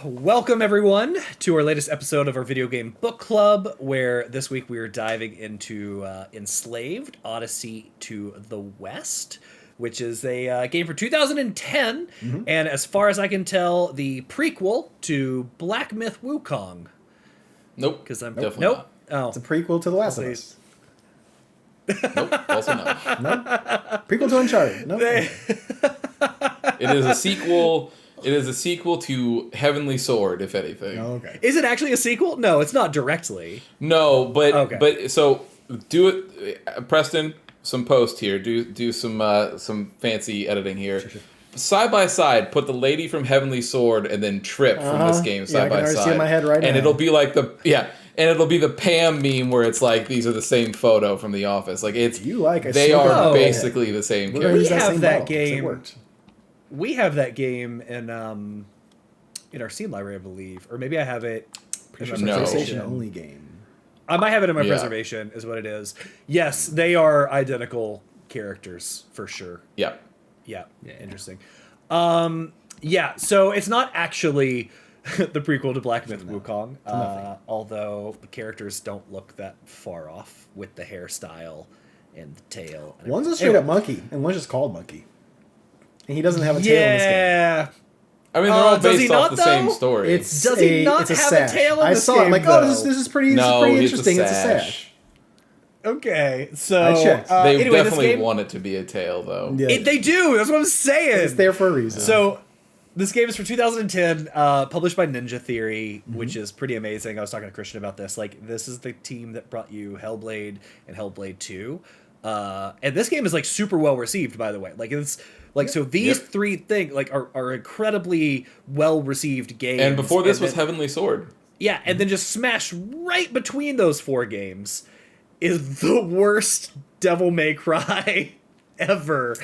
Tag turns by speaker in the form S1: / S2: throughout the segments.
S1: welcome everyone to our latest episode of our video game book club, where this week we are diving into Enslaved, Odyssey to the West, which is a game for 2010, and as far as I can tell, the prequel to Black Myth Wukong.
S2: Nope.
S1: Because I'm
S2: Definitely
S1: nope.
S2: not.
S1: Oh,
S3: It's a prequel to The Last of Us.
S2: Nope. Also not.
S3: No? Prequel to Uncharted. No.
S2: It is a sequel. It is a sequel to Heavenly Sword, if anything.
S3: Oh, okay.
S1: is it actually a sequel? No, it's not directly.
S2: No, but
S1: Okay.
S2: but so do it, Preston. Some post here. Do some fancy editing here.
S3: Sure.
S2: Side by side, put the lady from Heavenly Sword and then Trip from this game side
S3: I
S2: by
S3: can already
S2: side.
S3: see it in my head right
S2: and
S3: now.
S2: it'll be like and it'll be the Pam meme where it's like these are the same photo from The Office. Like it's
S3: You like a
S2: they
S3: smoker
S2: are
S3: head.
S2: basically the same
S3: We're gonna
S2: character.
S3: use
S1: We
S3: that
S1: have
S3: same
S1: that
S3: model, 'cause
S1: game.
S3: It worked.
S1: We have that game in our Steam library, I believe, or maybe I have it.
S3: Pretty sure
S1: in
S3: it's
S1: my
S3: a
S2: No.
S1: preservation.
S3: PlayStation only game.
S1: I might have it in my
S2: Yeah.
S1: preservation, is what it is. Yes, they are identical characters for sure.
S2: Yeah.
S1: Yeah, interesting. Yeah, so it's not actually the prequel to Black Myth Wukong,
S3: nothing.
S1: although the characters don't look that far off with the hairstyle and the tail. And
S3: One's a
S1: everything.
S3: straight up
S1: Anyway.
S3: monkey, and one's just called Monkey. And he doesn't have a tail in this game.
S1: Yeah.
S2: I mean, they're all
S1: does he
S2: based off
S1: not,
S2: the same
S1: though?
S2: story.
S1: Does he not
S3: it's
S1: have a
S3: sash.
S1: tail in
S3: I
S1: this
S3: saw it. I'm
S1: game,
S3: like, oh,
S1: though?
S3: this is pretty
S2: no,
S3: interesting. It's a sash.
S1: Okay, so
S3: I checked.
S2: They
S1: anyway,
S2: definitely
S1: this game,
S2: want it to be a tail, though.
S3: Yeah.
S1: they do. That's what I'm saying.
S3: It's there for a reason.
S1: So, this game is for 2010, published by Ninja Theory, which is pretty amazing. I was talking to Christian about this. Like, this is the team that brought you Hellblade and Hellblade 2. And this game is, like, super well received, by the way. Like, it's... Like, so these three things, like, are incredibly well-received games.
S2: And before this was
S1: then,
S2: Heavenly Sword.
S1: yeah, and then just smashed right between those four games is the worst Devil May Cry ever.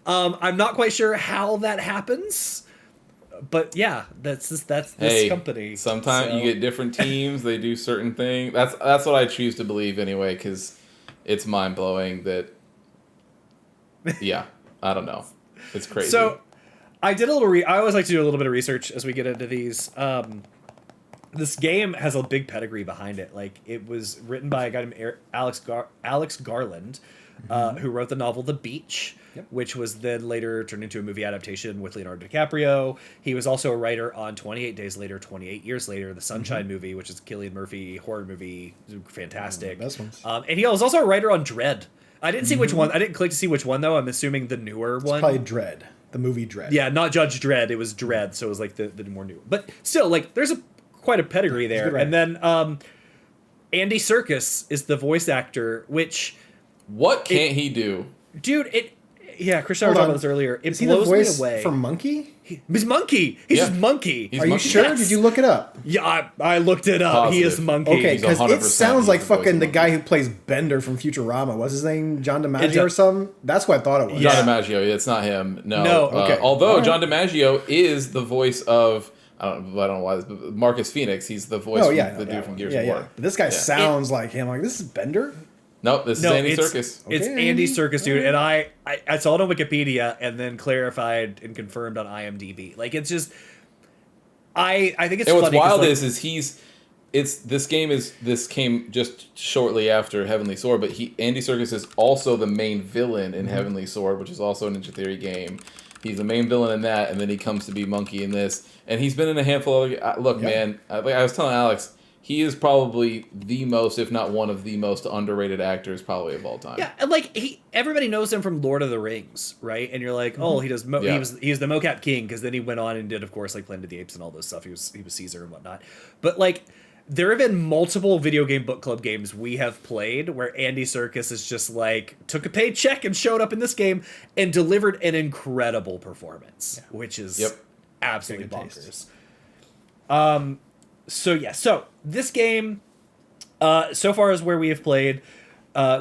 S1: I'm not quite sure how that happens, but yeah, that's this company.
S2: Sometimes
S1: So-
S2: you get different teams. They do certain things. That's what I choose to believe anyway, because it's mind blowing that. Yeah, I don't know. It's crazy.
S1: So, I did a little. I always like to do a little bit of research as we get into these. This game has a big pedigree behind it. Like, it was written by a guy named Alex Garland, who wrote the novel The Beach, which was then later turned into a movie adaptation with Leonardo DiCaprio. He was also a writer on 28 Days Later, 28 Years Later, the Sunshine movie, which is a Cillian Murphy horror movie, fantastic.
S3: Best ones.
S1: And he was also a writer on Dread. I didn't see which one. I didn't click to see which one, though. I'm assuming the newer one.
S3: Probably Dread. The movie Dread.
S1: Yeah, not Judge Dredd. It was Dredd, so it was like the more new. But still, like, there's quite a pedigree there.
S3: good
S1: And then Andy Serkis is the voice actor, which,
S2: what can't he do?
S1: dude, Christian was
S3: Hold
S1: talking
S3: on.
S1: about this earlier. It
S3: Is he the
S1: blows me
S3: voice
S1: away.
S3: for Monkey?
S1: He's Monkey. He's
S2: Yeah.
S1: just Monkey.
S2: He's
S3: Are you
S2: Monkey.
S3: sure?
S1: Yes.
S3: Did you look it up?
S1: Yeah, I looked it up. He is
S2: Positive.
S1: Monkey.
S3: Okay,
S2: He's
S3: because
S2: 100%
S3: it sounds like
S2: he's the voice
S3: fucking
S2: of
S3: the
S2: Monkey.
S3: guy who plays Bender from Futurama. What's his name? John
S1: It
S3: DiMaggio
S1: does-
S3: or something? That's what I thought it was.
S1: Yeah.
S2: John DiMaggio. It's not him. No.
S1: No,
S3: okay.
S2: Although
S3: All right.
S2: John DiMaggio is the voice of I don't know why this, but Marcus Phoenix. He's the voice
S3: Oh,
S2: of
S3: yeah.
S2: the dude from Gears
S3: yeah,
S2: of War.
S3: But this guy
S2: Yeah.
S3: sounds like him. Like, this is Bender?
S2: Nope, this is
S1: No,
S2: Andy
S1: it's,
S2: Serkis.
S1: it's
S3: Okay.
S1: Andy Serkis, dude. And I saw it on Wikipedia and then clarified and confirmed on IMDb. Like, it's just... I think it's
S2: And what's
S1: funny 'cause,
S2: wild
S1: like,
S2: is this came just shortly after Heavenly Sword, but Andy Serkis is also the main villain in Heavenly Sword, which is also a Ninja Theory game. He's the main villain in that, and then he comes to be Monkey in this, and he's been in a handful of look, man. Like I was telling Alex, he is probably the most, if not one of the most underrated actors probably of all time.
S1: Yeah, and like everybody knows him from Lord of the Rings, right? And you're like, oh, he does.
S2: Yeah.
S1: He was the mocap king, because then he went on and did, of course, like Planet of the Apes and all this stuff. He was Caesar and whatnot. But like, there have been multiple video game book club games we have played where Andy Serkis is just like took a paycheck and showed up in this game and delivered an incredible performance, which is absolutely
S3: Good
S1: bonkers. So this game, so far as where we have played,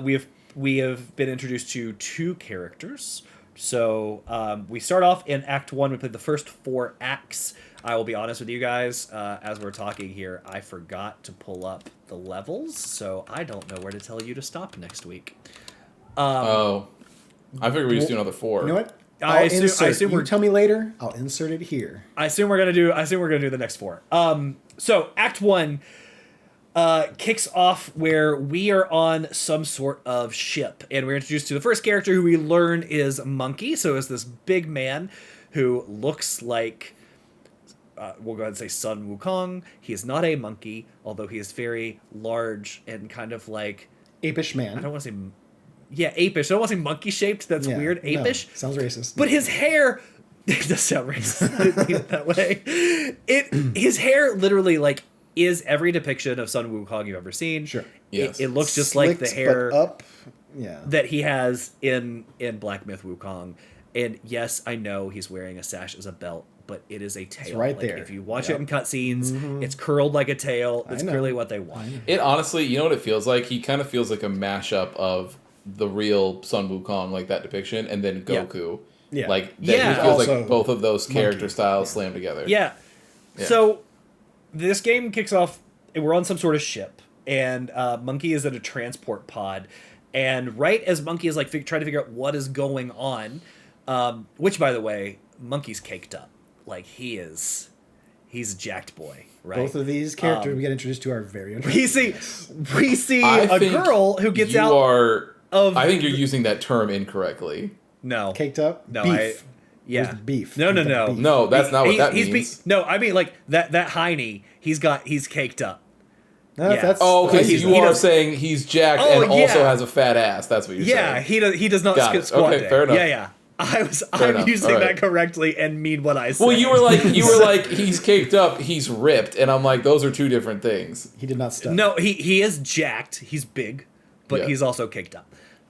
S1: we have been introduced to two characters. So we start off in Act 1. We played the first 4 acts. I will be honest with you guys, as we're talking here, I forgot to pull up the levels, so I don't know where to tell you to stop next week.
S2: I figured we just do another 4.
S3: You know what?
S1: I assume
S3: You
S1: we're
S3: tell me later. I'll insert it here.
S1: I assume we're gonna do the next 4. So Act 1 kicks off where we are on some sort of ship, and we're introduced to the first character, who we learn is Monkey. So it's this big man who looks like, we'll go ahead and say Sun Wukong. He is not a monkey, although he is very large and kind of like
S3: Apish man.
S1: I don't want to say, yeah, apish. I don't want to say monkey shaped. That's
S3: Yeah,
S1: weird. Apish.
S3: No, sounds racist.
S1: But his hair, it does sound racist. I didn't mean it that way. His hair literally like is every depiction of Sun Wukong you've ever seen.
S3: Sure.
S2: Yes.
S1: It looks just like the
S3: Slicked,
S1: hair
S3: but up. Yeah.
S1: that he has in Black Myth Wukong. And yes, I know he's wearing a sash as a belt, but it is a tail.
S3: It's right
S1: like,
S3: there.
S1: If you watch
S3: Yep.
S1: it in cutscenes, it's curled like a tail. It's
S3: know.
S1: clearly what they want.
S2: It honestly, you know what it feels like? He kind of feels like a mashup of the real Sun Wukong, like that depiction, and then Goku.
S3: Yeah.
S2: Like, that
S1: Yeah.
S2: he feels
S3: Also
S2: like both of those character
S3: monkey.
S2: styles slammed together.
S1: Yeah.
S2: Yeah.
S1: So this game kicks off. We're on some sort of ship, and Monkey is in a transport pod. And right as Monkey is like trying to figure out what is going on, which by the way, Monkey's caked up. Like he's a jacked boy, right?
S3: Both of these characters we get introduced to are very
S1: we see
S2: I
S1: a
S2: think
S1: girl who gets
S2: you
S1: out
S2: are,
S1: of.
S2: I think you're using that term incorrectly.
S1: No.
S3: caked up.
S1: No,
S3: Beef.
S1: Yeah.
S3: Where's the beef?
S1: No, no,
S3: Caked up
S1: no.
S3: beef.
S2: No, that's not what that
S1: he's
S2: means.
S1: no, I mean like that Heine. He's caked up.
S3: No,
S1: Yeah.
S3: that's,
S2: Oh, okay.
S3: that's
S2: So
S3: easy.
S2: you
S1: he
S2: are
S1: does-
S2: saying he's jacked
S1: Oh,
S2: and also
S1: yeah.
S2: has a fat ass. That's what you're
S1: Yeah,
S2: saying.
S1: he does not
S2: Got
S1: skip
S2: it.
S1: squat
S2: Okay,
S1: day.
S2: fair enough.
S1: Yeah. I'm
S2: enough.
S1: using
S2: All
S1: that
S2: right.
S1: correctly and mean what I said.
S2: Well, you were like he's caked up, he's ripped, and I'm like, those are two different things.
S3: He did not step.
S1: No, he is jacked. He's big, but
S2: Yeah.
S1: he's also caked up.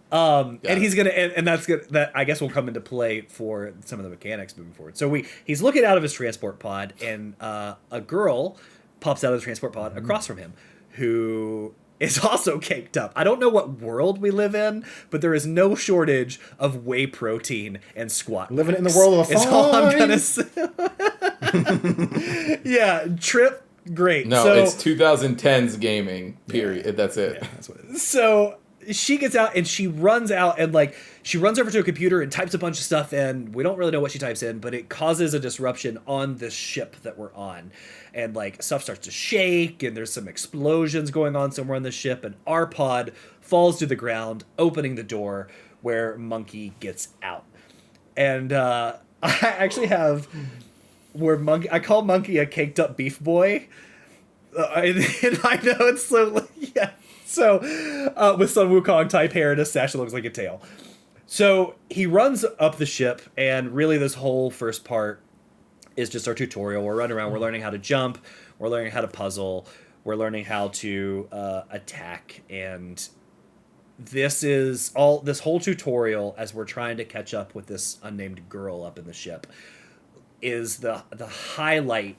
S2: Got
S1: And
S2: it.
S1: he's gonna, and that's gonna, that I guess will come into play for some of the mechanics moving forward. So he's looking out of his transport pod, and a girl pops out of the transport pod across from him, who is also caked up. I don't know what world we live in, but there is no shortage of whey protein and squat.
S3: Living in the
S1: racks.
S3: world of
S1: Is all I'm gonna
S3: fine.
S1: say. Yeah, Trip, great.
S2: No,
S1: so,
S2: it's 2010s gaming. Period. That's it.
S3: That's what it is.
S1: So she gets out and she runs out and like she runs over to a computer and types a bunch of stuff in. We don't really know what she types in, but it causes a disruption on this ship that we're on. And like stuff starts to shake and there's some explosions going on somewhere on the ship, and our pod falls to the ground, opening the door where Monkey gets out. And I actually have where Monkey, I call Monkey a caked up beef boy. And I know it's so, yeah. So, with Sun Wukong type hair and a sash that looks like a tail. So, he runs up the ship, and really this whole first part is just our tutorial. We're running around, we're learning how to jump, we're learning how to puzzle, we're learning how to attack, and this whole tutorial, as we're trying to catch up with this unnamed girl up in the ship, is the highlight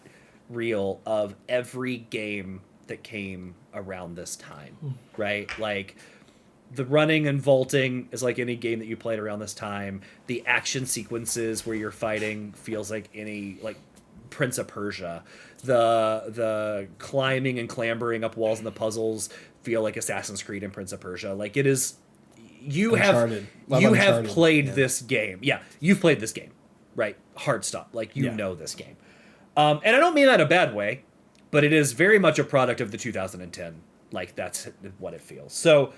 S1: reel of every game that came around this time, right? Like the running and vaulting is like any game that you played around this time. The action sequences where you're fighting feels like any like Prince of Persia. The climbing and clambering up walls and the puzzles feel like Assassin's Creed and Prince of Persia. Like it is, you
S3: Uncharted. Love
S1: have
S3: Uncharted.
S1: played
S3: Yeah.
S1: this game. Yeah, you've played this game, right? Hard stop. Like you
S3: Yeah.
S1: know this game. And I don't mean that in a bad way, but it is very much a product of the 2010. Like that's what it feels. So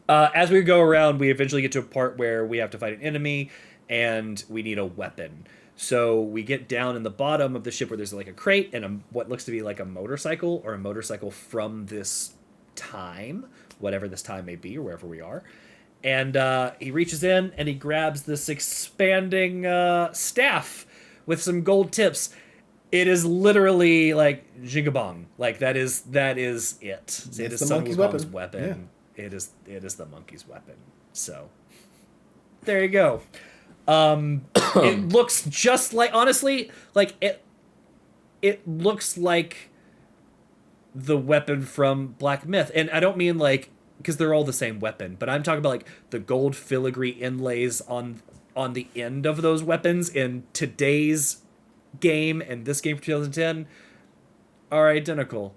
S1: as we go around, we eventually get to a part where we have to fight an enemy and we need a weapon. So we get down in the bottom of the ship where there's like a crate and what looks to be like a motorcycle, or a motorcycle from this time, whatever this time may be or wherever we are. And he reaches in and he grabs this expanding staff with some gold tips. It is literally like jigabong. Like that is it. It is
S3: the
S1: Sun
S3: monkey's
S1: Wukong's
S3: weapon.
S1: weapon. It is the monkey's weapon. So there you go. It looks just like, honestly, like it looks like the weapon from Black Myth. And I don't mean like because they're all the same weapon, but I'm talking about like the gold filigree inlays on the end of those weapons in today's game and this game from 2010 are identical.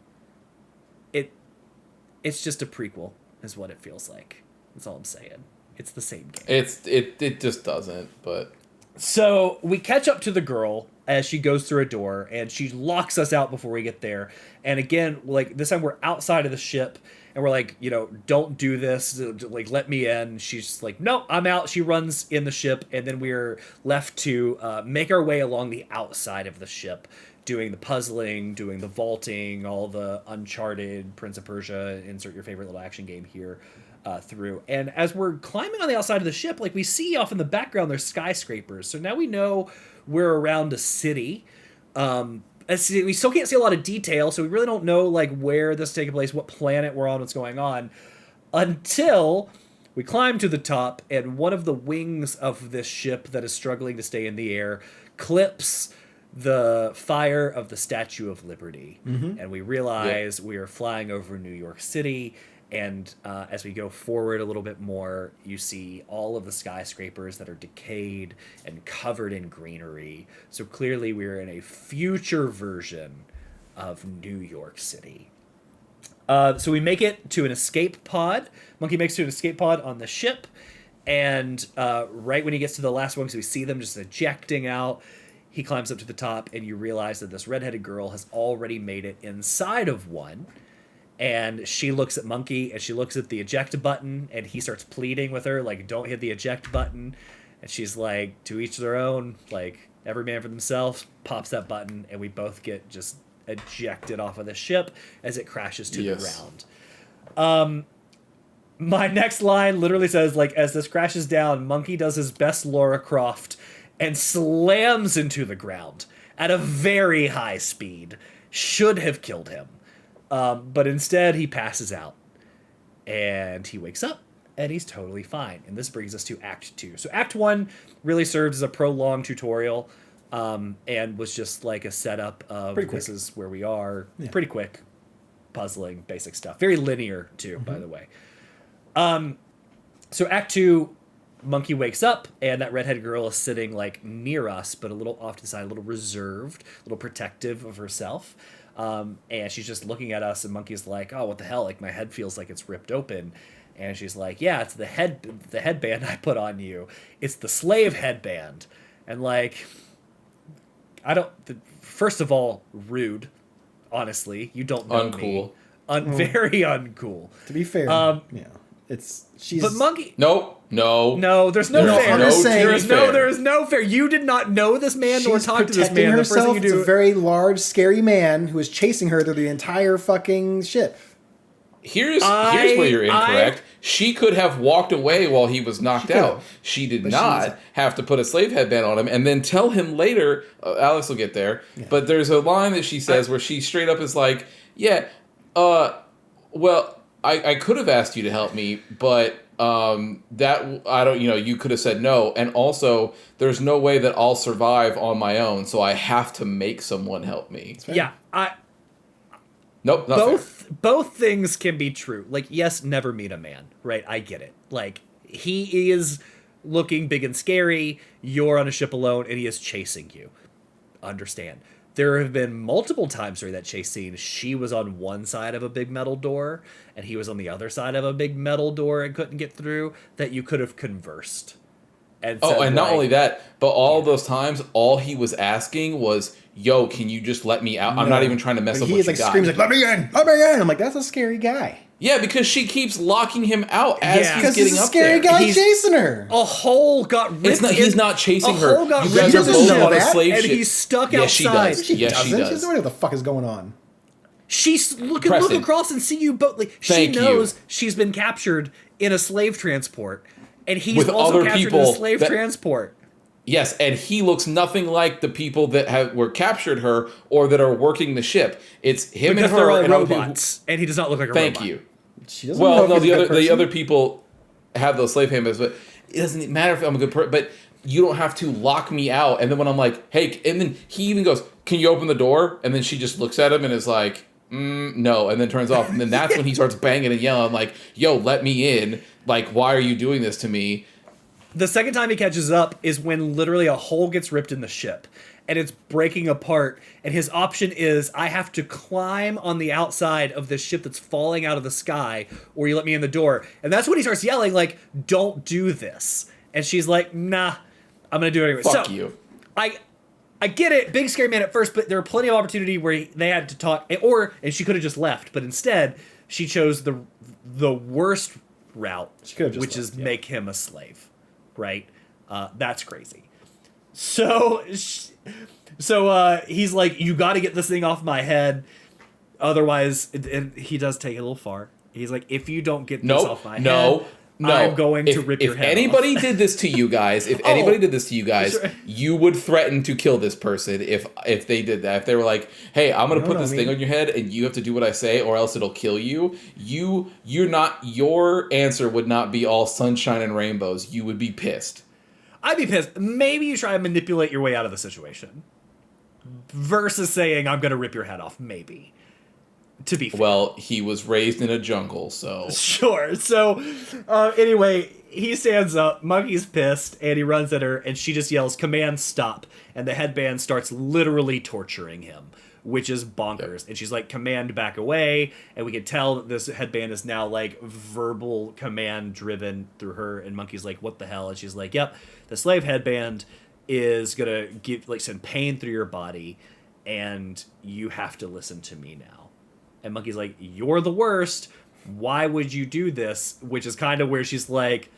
S1: It's just a prequel is what it feels like. That's all I'm saying. It's the same game.
S2: It just doesn't, but
S1: So we catch up to the girl as she goes through a door, and she locks us out before we get there. And again, like this time we're outside of the ship, and we're like, don't do this. Like, let me in. She's just like, no, I'm out. She runs in the ship, and then we're left to make our way along the outside of the ship, doing the puzzling, doing the vaulting, all the Uncharted, Prince of Persia, insert your favorite little action game here. Through. And as we're climbing on the outside of the ship, like we see off in the background, there's skyscrapers. So now we know we're around a city. We still can't see a lot of detail, so we really don't know like where this is taking place, what planet we're on, what's going on, until we climb to the top, and one of the wings of this ship that is struggling to stay in the air clips the fire of the Statue of Liberty. And we realize we are flying over New York City. And as we go forward a little bit more, you see all of the skyscrapers that are decayed and covered in greenery. So clearly we're in a future version of New York City. So we make it to an escape pod. Monkey makes it to an escape pod on the ship. And right when he gets to the last one, because we see them just ejecting out, he climbs up to the top, and you realize that this redheaded girl has already made it inside of one. And she looks at Monkey, and she looks at the eject button, and he starts pleading with her, like, don't hit the eject button. And she's like, to each their own, like, every man for themselves, pops that button, and we both get just ejected off of the ship as it crashes to the ground. My next line literally says, like, as this crashes down, Monkey does his best Lara Croft and slams into the ground at a very high speed. Should have killed him. But instead, he passes out, and he wakes up, and he's totally fine. And this brings us to Act 2. So Act 1 really served as a prolonged tutorial, and was just like a setup of this is where we are. Yeah. Pretty quick, puzzling, basic stuff. Very linear, too, by the way. So Act 2, Monkey wakes up, and that redheaded girl is sitting, like, near us, but a little off to the side, a little reserved, a little protective of herself. And she's just looking at us, and Monkey's like, oh, what the hell? Like, my head feels like it's ripped open. And she's like, yeah, it's the headband I put on you. It's the slave headband. And, like, first of all, rude, honestly. You don't know me. Very uncool.
S3: To be fair, she's...
S1: But Monkey...
S2: No,
S1: there's no fair. There is no fair. You did not know this man nor talk to this man.
S3: Herself. The first thing you do... It's a very large, scary man who is chasing her through the entire fucking ship.
S2: Here's where you're incorrect. She could have walked away while he was knocked out. She did not have to put a slave headband on him and then tell him later. Alex will get there. Yeah. But there's a line that she says where she straight up is like, well, I could have asked you to help me, but you could have said no. And also, there's no way that I'll survive on my own, so I have to make someone help me.
S1: Yeah,
S2: Nope,
S1: both things can be true. Like, yes, never meet a man, right? I get it. Like, he is looking big and scary, you're on a ship alone, and he is chasing you. Understand. There have been multiple times during that chase scene, she was on one side of a big metal door, and he was on the other side of a big metal door and couldn't get through, that you could have conversed. And
S2: not only that, but all those times, all he was asking was, yo, can you just let me out? I'm not even trying to mess up what you got. He
S3: screams like, let me in! Let me in! I'm like, that's a scary guy.
S2: Yeah, because she keeps locking him out as he's getting up there.
S3: Scary guy chasing her.
S1: A hole got ripped.
S2: He's not chasing her.
S1: A hole got ripped in the ship, and he's stuck outside.
S2: Yes, she does.
S3: She doesn't know what the fuck is going on.
S1: She's look across and see you both. Like, she knows she's been captured in a slave transport, and he's also captured in a slave transport.
S2: Yes, and he looks nothing like the people that were captured her or that are working the ship. It's him and her.
S1: They're all robots, and he does not look like a robot.
S2: Thank you.
S3: She doesn't know
S2: the other people have those slave handbooks, but it doesn't matter if I'm a good person. But you don't have to lock me out. And then when I'm like, hey, and then he even goes, can you open the door? And then she just looks at him and is like, no, and then turns off. And then that's when he starts banging and yelling like, yo, let me in. Like, why are you doing this to me?
S1: The second time he catches up is when literally a hole gets ripped in the ship and it's breaking apart, and his option is, I have to climb on the outside of this ship that's falling out of the sky, or you let me in the door. And that's when he starts yelling, like, don't do this. And she's like, nah, I'm gonna do it anyway.
S2: Fuck
S1: so,
S2: you.
S1: I get it, big scary man at first, but there are plenty of opportunity where they had to talk, and she could have just left, but instead she chose the worst route, which is make him a slave, right? That's crazy. So he's like, you got to get this thing off my head, otherwise, and he does take it a little far. He's like, if you don't get this off my head. No, I'm going to rip your head off.
S2: If anybody did this to you guys,
S1: Sure.
S2: you would threaten to kill this person if they did that. If they were like, hey, I'm going to put this thing on your head and you have to do what I say or else it'll kill you. Your answer would not be all sunshine and rainbows. You would be pissed.
S1: I'd be pissed. Maybe you try and manipulate your way out of the situation versus saying, I'm going to rip your head off. Maybe. To be fair.
S2: Well, he was raised in a jungle, so...
S1: Sure. So, anyway, he stands up, Monkey's pissed, and he runs at her, and she just yells, command stop, and the headband starts literally torturing him, which is bonkers. Yep. And she's like, command back away, and we can tell that this headband is now, like, verbal command driven through her, and Monkey's like, what the hell? And she's like, yep, the slave headband is gonna send pain through your body, and you have to listen to me now. And Monkey's like, you're the worst. Why would you do this? Which is kind of where she's like,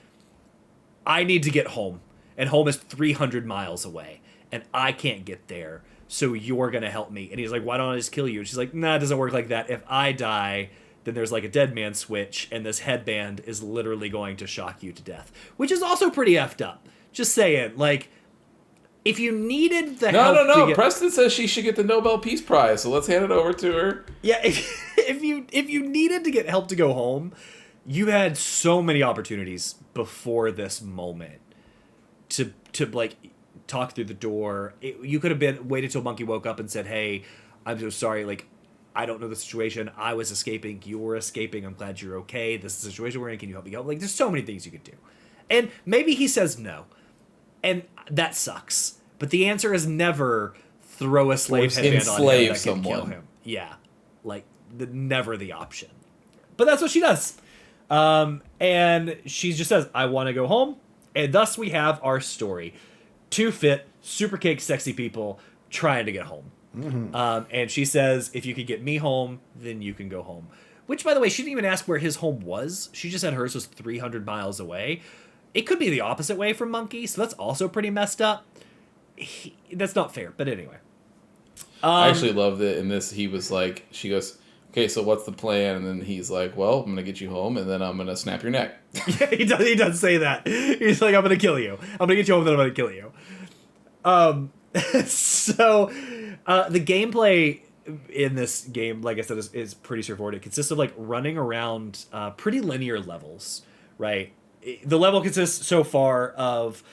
S1: I need to get home. And home is 300 miles away. And I can't get there. So you're going to help me. And he's like, why don't I just kill you? And she's like, nah, it doesn't work like that. If I die, then there's like a dead man switch. And this headband is literally going to shock you to death. Which is also pretty effed up. Just saying, like... If you needed the help...
S2: No. Preston says she should get the Nobel Peace Prize, so let's hand it over to her.
S1: Yeah, if you needed to get help to go home, you had so many opportunities before this moment to like talk through the door. You could have waited till Monkey woke up and said, "Hey, I'm so sorry. Like, I don't know the situation. I was escaping. You were escaping. I'm glad you're okay. This is the situation we're in. Can you help me out?" Like, there's so many things you could do, and maybe he says no. And that sucks. But the answer is never throw a slave headband on him that can kill him. Yeah. Like, never the option. But that's what she does. And she just says, I want to go home. And thus we have our story. Two fit, super cake, sexy people trying to get home. Mm-hmm. And she says, if you could get me home, then you can go home. Which, by the way, she didn't even ask where his home was. She just said hers was 300 miles away. It could be the opposite way from Monkey, so that's also pretty messed up. That's not fair, but anyway.
S2: I actually loved it in this. He was like, she goes, okay, so what's the plan? And then he's like, well, I'm going to get you home, and then I'm going to snap your neck.
S1: Yeah, he does say that. He's like, I'm going to kill you. I'm going to get you home, then I'm going to kill you. So, the gameplay in this game, like I said, is pretty straightforward. It consists of, like, running around pretty linear levels, right? The level consists so far of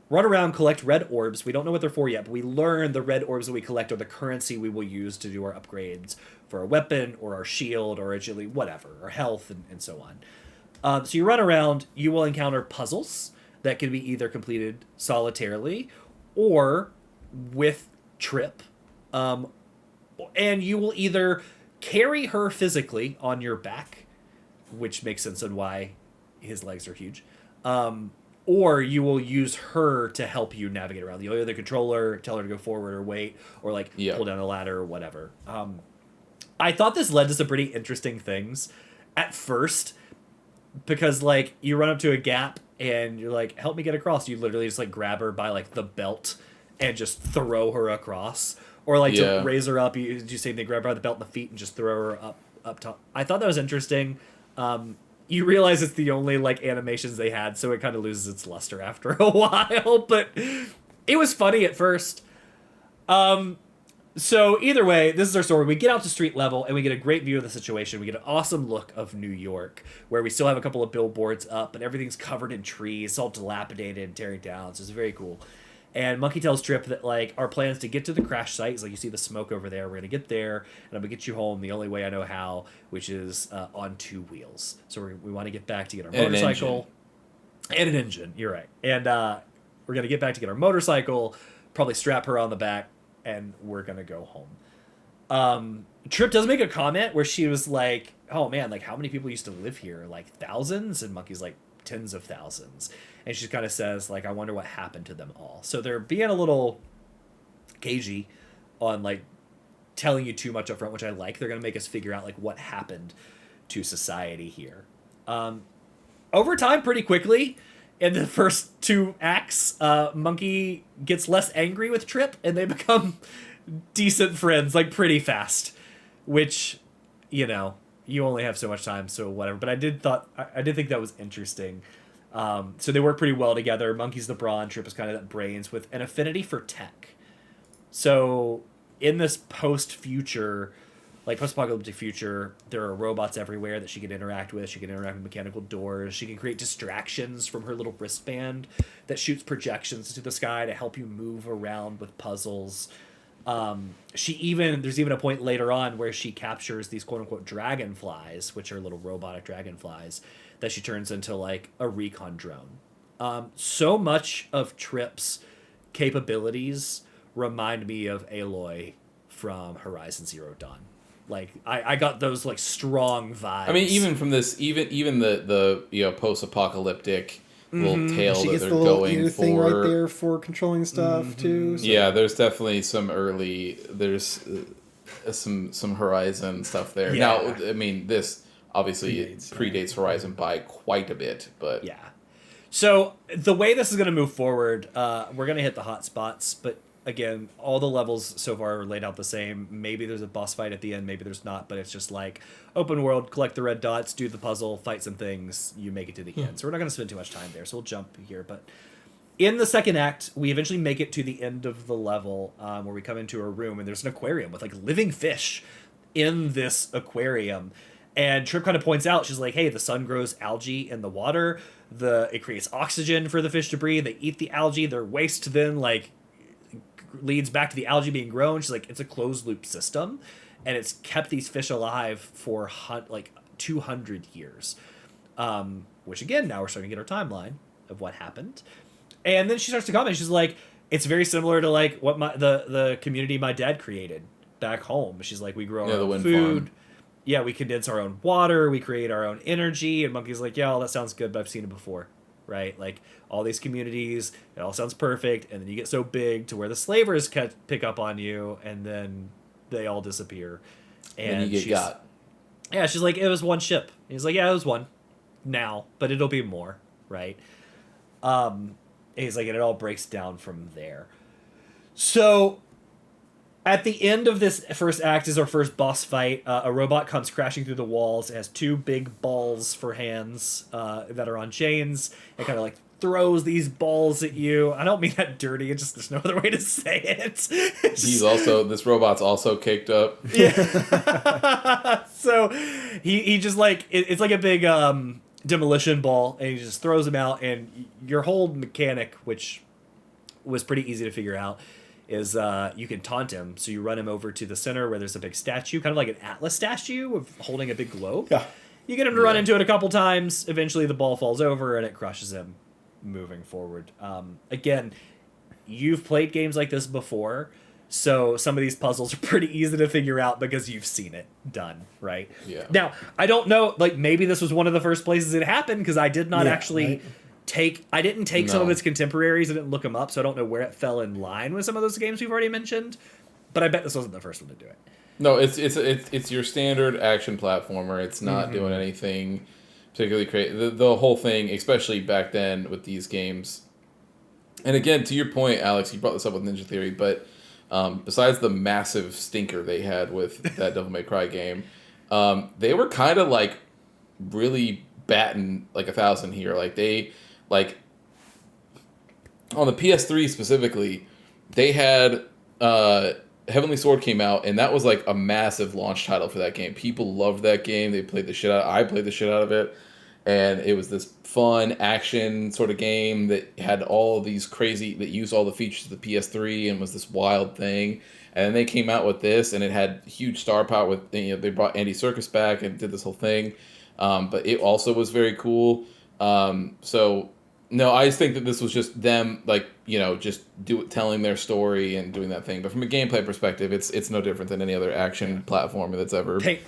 S1: run around, collect red orbs. We don't know what they're for yet, but we learn the red orbs that we collect are the currency we will use to do our upgrades for our weapon or our shield or agility, whatever, or health and so on. So you run around, you will encounter puzzles that can be either completed solitarily or with Trip. And you will either carry her physically on your back, which makes sense on why his legs are huge, or you will use her to help you navigate around. You'll either controller, tell her to go forward or wait, or like pull down a ladder or whatever. I thought this led to some pretty interesting things at first, because like you run up to a gap and you're like, help me get across. You literally just like grab her by like the belt and just throw her across, or like to raise her up, you do same thing, grab her by the belt and the feet and just throw her up top. I thought that was interesting. You realize it's the only like animations they had, so it kind of loses its luster after a while, but it was funny at first. So either way, this is our story. We get out to street level and we get a great view of the situation. We get an awesome look of New York, where we still have a couple of billboards up and everything's covered in trees. It's all dilapidated and tearing down, so it's very cool. And Monkey tells Trip that, like, our plan is to get to the crash site. He's like, you see the smoke over there. We're going to get there, and I'm going to get you home the only way I know how, which is on two wheels. So we want to get back to get our motorcycle. And an engine. You're right. And we're going to get back to get our motorcycle, probably strap her on the back, and we're going to go home. Trip does make a comment where she was like, oh, man, like, how many people used to live here? Like, thousands? And Monkey's like, tens of thousands. And she kind of says, like, I wonder what happened to them all. So they're being a little cagey on, like, telling you too much up front, which I like. They're going to make us figure out, like, what happened to society here. Over time, pretty quickly, in the first 2 acts, Monkey gets less angry with Trip, and they become decent friends, like, pretty fast. Which, you know, you only have so much time, so whatever. But I did think that was interesting. So they work pretty well together. Monkey's the brawn, Trip is kind of that brains, with an affinity for tech. So in this post-future, like post-apocalyptic future, there are robots everywhere that she can interact with. She can interact with mechanical doors. She can create distractions from her little wristband that shoots projections to the sky to help you move around with puzzles. There's even a point later on where she captures these quote-unquote dragonflies, which are little robotic dragonflies, that she turns into, like, a recon drone. So much of Trip's capabilities remind me of Aloy from Horizon Zero Dawn. Like, I got those, like, strong vibes.
S2: I mean, even from this, even the post-apocalyptic little tale
S3: She
S2: that
S3: gets
S2: they're
S3: the little
S2: going
S3: ear
S2: for.
S3: thing right there for controlling stuff too. So.
S2: Yeah, there's definitely some early. There's some Horizon stuff there.
S1: Yeah.
S2: Now, I mean, this obviously predates Horizon by quite a bit, but
S1: Yeah. So the way this is going to move forward, we're going to hit the hot spots, but again, all the levels so far are laid out the same. Maybe there's a boss fight at the end, maybe there's not, but it's just like open world, collect the red dots, do the puzzle, fight some things, you make it to the end. So we're not going to spend too much time there, so we'll jump here. But in the second act, we eventually make it to the end of the level, where we come into a room and there's an aquarium with, like, living fish in this aquarium. And Trip kind of points out, she's like, hey, the sun grows algae in the water. It creates oxygen for the fish to breathe. They eat the algae. Their waste then, like, leads back to the algae being grown. She's like, it's a closed loop system, and it's kept these fish alive for like 200 years. Which, again, now we're starting to get our timeline of what happened. And then she starts to comment. She's like, it's very similar to, like, what the community my dad created back home. She's like, we grow our own food.
S2: Farm.
S1: Yeah, we condense our own water. We create our own energy. And Monkey's like, yeah, all that sounds good, but I've seen it before. Right? Like, all these communities, it all sounds perfect, and then you get so big to where the slavers pick up on you, and then they all disappear.
S2: And you get got.
S1: Yeah, she's like, it was one ship. He's like, yeah, it was one now, but it'll be more, right? He's like, and it all breaks down from there. So at the end of this first act is our first boss fight. A robot comes crashing through the walls. It has 2 big balls for hands that are on chains. It kind of, like, throws these balls at you. I don't mean that dirty. It's just, there's no other way to say it.
S2: This robot's also caked up.
S1: Yeah. So he just, like, it's like a big demolition ball, and he just throws them out, and your whole mechanic, which was pretty easy to figure out, is you can taunt him. So you run him over to the center where there's a big statue, kind of like an Atlas statue of holding a big globe.
S3: Yeah.
S1: You get him to run into it a couple times. Eventually the ball falls over and it crushes him moving forward. Again, you've played games like this before, so some of these puzzles are pretty easy to figure out because you've seen it done, right?
S2: Yeah.
S1: Now, I don't know, like, maybe this was one of the first places it happened, because I did not actually...
S3: Right.
S1: I didn't take some of its contemporaries. I didn't look them up, so I don't know where it fell in line with some of those games we've already mentioned. But I bet this wasn't the first one to do it.
S2: No, it's your standard action platformer. It's not doing anything particularly creative. The whole thing, especially back then with these games. And again, to your point, Alex, you brought this up with Ninja Theory, but besides the massive stinker they had with that Devil May Cry game, they were kind of, like, really batting like 1,000 here. Like on the PS3 specifically, they had Heavenly Sword came out, and that was, like, a massive launch title for that game. People loved that game. They played the shit out. I played the shit out of it, and it was this fun action sort of game that had all of these crazy, that used all the features of the PS3 and was this wild thing. And then they came out with this, and it had huge star power with, you know, they brought Andy Serkis back and did this whole thing. But it also was very cool. So no, I just think that this was just them, like, you know, just telling their story and doing that thing. But from a gameplay perspective, it's no different than any other action platform that's ever
S1: Paint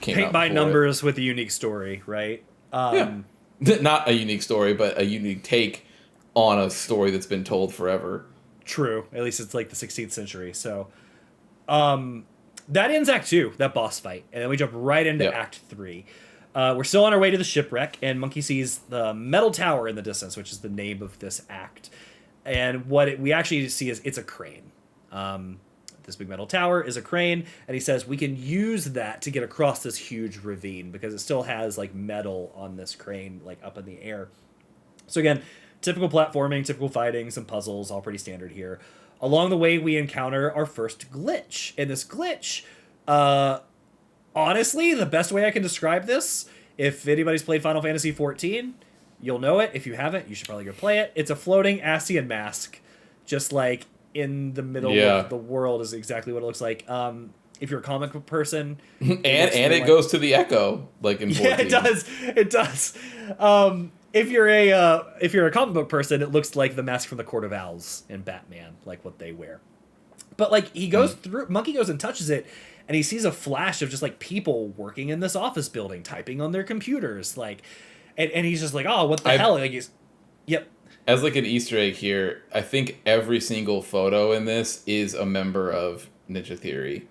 S2: came out
S1: by
S2: before
S1: numbers with a unique story, right?
S2: Yeah. not a unique story, but a unique take on a story that's been told forever.
S1: True. At least it's like the 16th century. So, that ends Act 2, that boss fight, and then we jump right into
S2: Yep.
S1: Act 3. We're still on our way to the shipwreck, and Monkey sees the metal tower in the distance, which is the name of this act. And we actually see is it's a crane. This big metal tower is a crane, and he says we can use that to get across this huge ravine because it still has like metal on this crane, like up in the air. So again, typical platforming, typical fighting, some puzzles, all pretty standard here. Along the way, we encounter our first glitch, and this glitch, honestly, the best way I can describe this, if anybody's played Final Fantasy XIV, you'll know it. If you haven't, you should probably go play it. It's a floating Ascian mask, just like in the middle of the world is exactly what it looks like. If you're a comic book person,
S2: and it goes to the Echo, like in 14.
S1: Yeah, it does. If you're a comic book person, it looks like the mask from the Court of Owls in Batman, like what they wear. But like he goes through, Monkey goes and touches it, and he sees a flash of just like people working in this office building, typing on their computers, like, and he's just like, oh, what the hell? Like yep.
S2: As like an Easter egg here, I think every single photo in this is a member of Ninja Theory.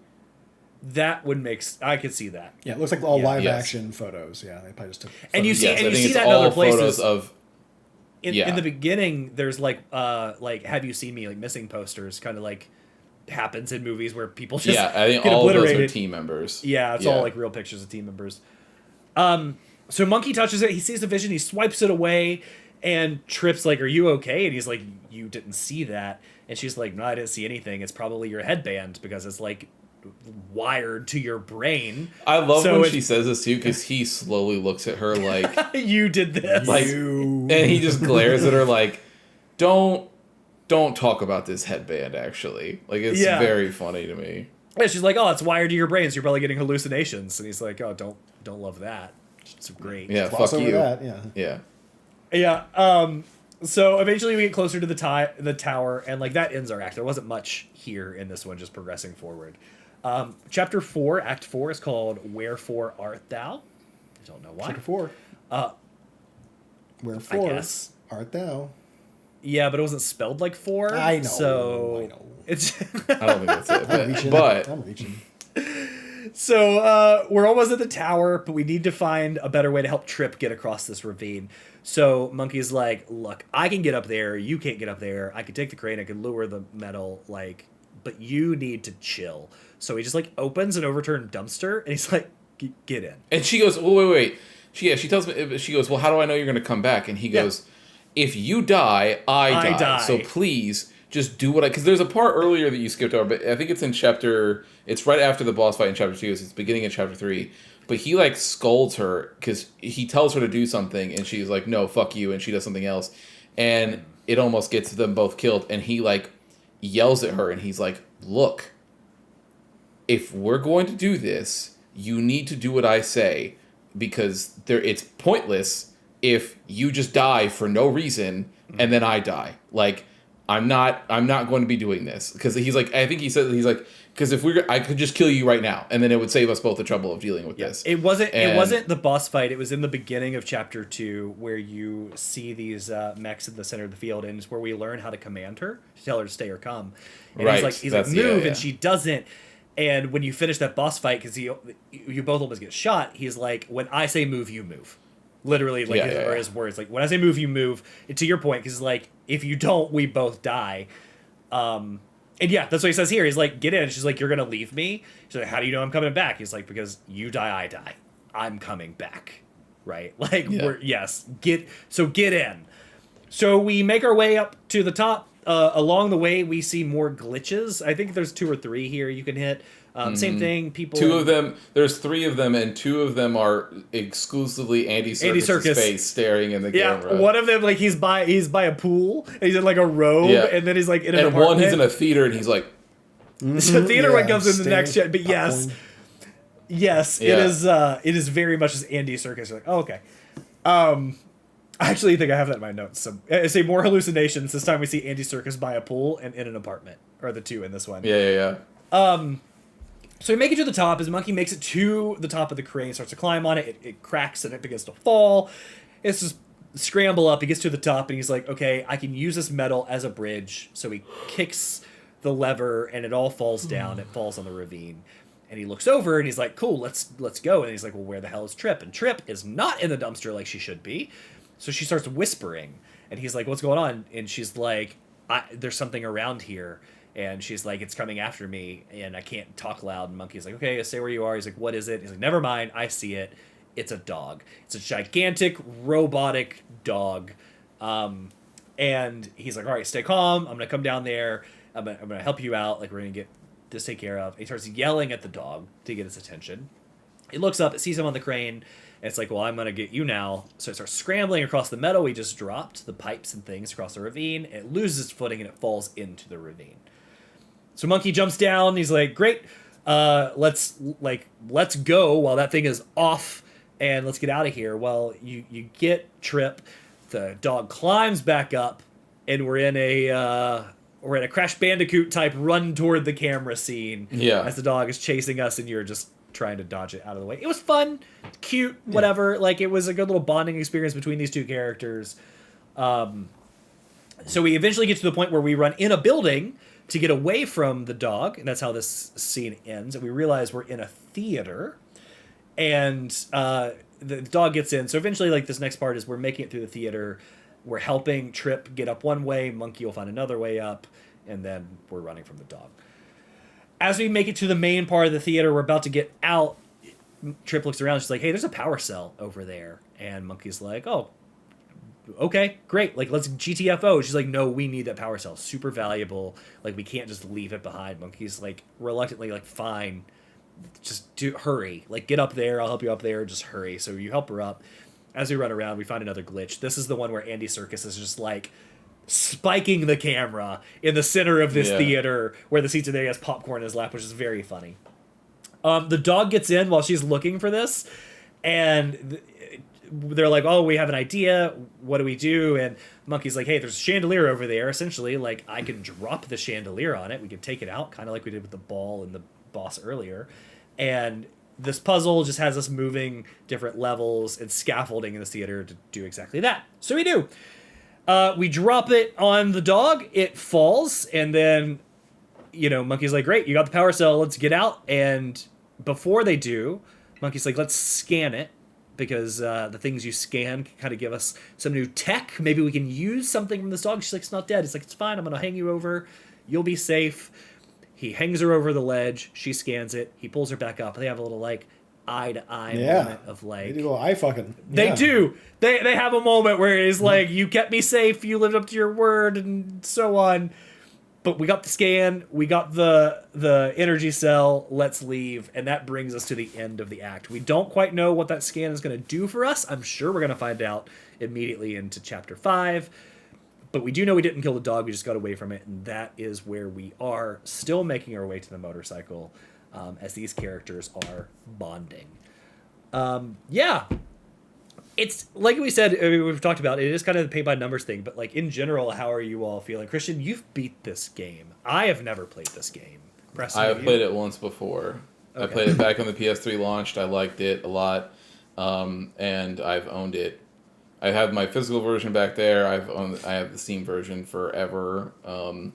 S1: That would I could see that.
S3: Yeah, it looks like all live action photos. Yeah, they probably just took.
S1: And you see,
S2: Yes,
S1: and
S2: I
S1: you
S2: think
S1: see
S2: it's
S1: that in other
S2: all
S1: places.
S2: photos of.
S1: In the beginning, there's like have you seen me, like missing posters, kind of like happens in movies where people just
S2: I think
S1: get
S2: all
S1: obliterated.
S2: of those are team members.
S1: Yeah, it's all like real pictures of team members. So Monkey touches it, he sees the vision, he swipes it away, and Trip's like, "Are you okay?" And he's like, "You didn't see that." And she's like, "No, I didn't see anything. It's probably your headband because it's like wired to your brain."
S2: I love when she says this too, because he slowly looks at her like,
S1: "You did this,"
S2: like, and he just glares at her like, "Don't talk about this headband." Actually, like it's very funny to me.
S1: Yeah, she's like, "Oh, it's wired to your brain, so you're probably getting hallucinations." And he's like, "Oh, don't love that. It's great."
S2: Yeah, fuck you.
S3: That,
S2: yeah.
S1: Yeah. So eventually we get closer to the tower, and like that ends our act. There wasn't much here in this one, just progressing forward. Chapter 4, Act 4 is called "Wherefore Art Thou?" I don't know why.
S3: Chapter 4. Wherefore
S1: I guess.
S3: art thou?
S1: Yeah, but it wasn't spelled like four.
S3: I know.
S1: So
S3: I know.
S1: it's.
S2: I don't think that's it.
S3: I'm reaching.
S1: So we're almost at the tower, but we need to find a better way to help Trip get across this ravine. So Monkey's like, "Look, I can get up there. You can't get up there. I can take the crane. I can lure the metal. Like, but you need to chill." So he just like opens an overturned dumpster, and he's like, "Get in."
S2: And she goes, "Oh, wait. She tells me. She goes, "Well, how do I know you're going to come back?" And he goes, "If you die, I die. So please." Just do what because there's a part earlier that you skipped over, but I think it's in it's right after the boss fight in chapter 2, it's beginning in chapter 3, but he like scolds her because he tells her to do something and she's like, "No, fuck you," and she does something else, and it almost gets them both killed, and he like yells at her and he's like, "Look, if we're going to do this, you need to do what I say, because it's pointless if you just die for no reason and then I die. Like, I'm not going to be doing this." Because he's like, I think he said, he's like, because I could just kill you right now, and then it would save us both the trouble of dealing with this.
S1: It wasn't the boss fight. It was in the beginning of chapter 2 where you see these mechs in the center of the field, and it's where we learn how to command her, to tell her to stay or come. And he's like move, and she doesn't. And when you finish that boss fight, because you both almost get shot, he's like, "When I say move, you move." Literally, like his words, like, "When I say move, you move." And to your point, because like, if you don't, we both die. And yeah, that's what he says here. He's like, "Get in." And she's like, "You're gonna leave me?" She's like, "How do you know I'm coming back?" He's like, "Because you die, I die. I'm coming back." Right? Like, get in. So we make our way up to the top. Along the way, we see more glitches. I think there's 2 or 3 here you can hit. Same thing. People.
S2: 2 of them. There's 3 of them, and 2 of them are exclusively Andy Serkis' face staring in the camera.
S1: One of them, like he's by a pool, and he's in like a robe, and then he's like in an apartment.
S2: One he's in a theater, and he's like.
S1: The theater one comes in the next gen, but yes, it is very much as Andy Serkis. You're like, oh, okay. I actually think I have that in my notes. So I say more hallucinations. This time we see Andy Serkis by a pool and in an apartment, or the 2 in this one.
S2: Yeah.
S1: So we make it to the top. As Monkey makes it to the top of the crane, starts to climb on it. It cracks and it begins to fall. It's just scramble up. He gets to the top and he's like, okay, I can use this metal as a bridge. So he kicks the lever and it all falls down. It falls on the ravine. And he looks over and he's like, cool, let's go. And he's like, well, where the hell is Trip? And Trip is not in the dumpster like she should be. So she starts whispering. And he's like, what's going on? And she's like, there's something around here. And she's like, it's coming after me. And I can't talk loud. And Monkey's like, okay, stay where you are. He's like, what is it? He's like, never mind. I see it. It's a dog. It's a gigantic robotic dog. And he's like, all right, stay calm. I'm going to come down there. I'm going to help you out. Like, we're going to get this taken care of. He starts yelling at the dog to get its attention. It looks up, it sees him on the crane, and it's like, well, I'm going to get you now. So it starts scrambling across the meadow. We just dropped the pipes and things across the ravine. It loses its footing, and it falls into the ravine. So Monkey jumps down. He's like, great, let's go while that thing is off, and let's get out of here. Well, you get Trip. The dog climbs back up, and we're in a Crash Bandicoot type run toward the camera scene.
S2: Yeah.
S1: As the dog is chasing us, and you're just trying to dodge it out of the way. It was fun, cute, whatever. Yeah. Like, it was a good little bonding experience between these two characters. So we eventually get to the point where we run in a building to get away from the dog, and that's how this scene ends. And we realize we're in a theater, and the dog gets in. So eventually, like, this next part is we're making it through the theater. We're helping Trip get up one way. Monkey will find another way up, and then we're running from the dog. As we make it to the main part of the theater, we're about to get out. Trip looks around. She's like, hey, there's a power cell over there. And Monkey's like, oh, okay, great. Like, let's GTFO. She's like, no, we need that power cell. Super valuable. Like, we can't just leave it behind. Monkey's like, reluctantly, like, fine. Just hurry. Like, get up there. I'll help you up there. Just hurry. So you help her up. As we run around, we find another glitch. This is the one where Andy Serkis is just, like, spiking the camera in the center of this theater where the seats are there. He has popcorn in his lap, which is very funny. The dog gets in while she's looking for this, and they're like, oh, we have an idea. What do we do? And Monkey's like, hey, there's a chandelier over there. Essentially, like, I can drop the chandelier on it. We can take it out, kind of like we did with the ball and the boss earlier. And this puzzle just has us moving different levels and scaffolding in the theater to do exactly that. So we do. We drop it on the dog. It falls. And then, Monkey's like, great, you got the power cell. Let's get out. And before they do, Monkey's like, let's scan it. Because the things you scan can kind of give us some new tech. Maybe we can use something from this dog. She's like, it's not dead. It's like, it's fine. I'm going to hang you over. You'll be safe. He hangs her over the ledge. She scans it. He pulls her back up. They have a little, like, eye-to-eye moment of, like...
S3: They do a little eye fucking.
S1: They do. They have a moment where he's like, you kept me safe. You lived up to your word and so on. But we got the scan. We got the energy cell. Let's leave. And that brings us to the end of the act. We don't quite know what that scan is going to do for us. I'm sure we're going to find out immediately into Chapter 5. But we do know we didn't kill the dog. We just got away from it. And that is where we are, still making our way to the motorcycle as these characters are bonding. It's like we said, we've talked about, it is kind of the pay-by-numbers thing. But, like, in general, how are you all feeling? Christian, you've beat this game. I have never played this game. Preston,
S2: I have played it once before. Okay. I played it back when the PS3 launched. I liked it a lot. And I've owned it. I have my physical version back there. I have the Steam version forever. So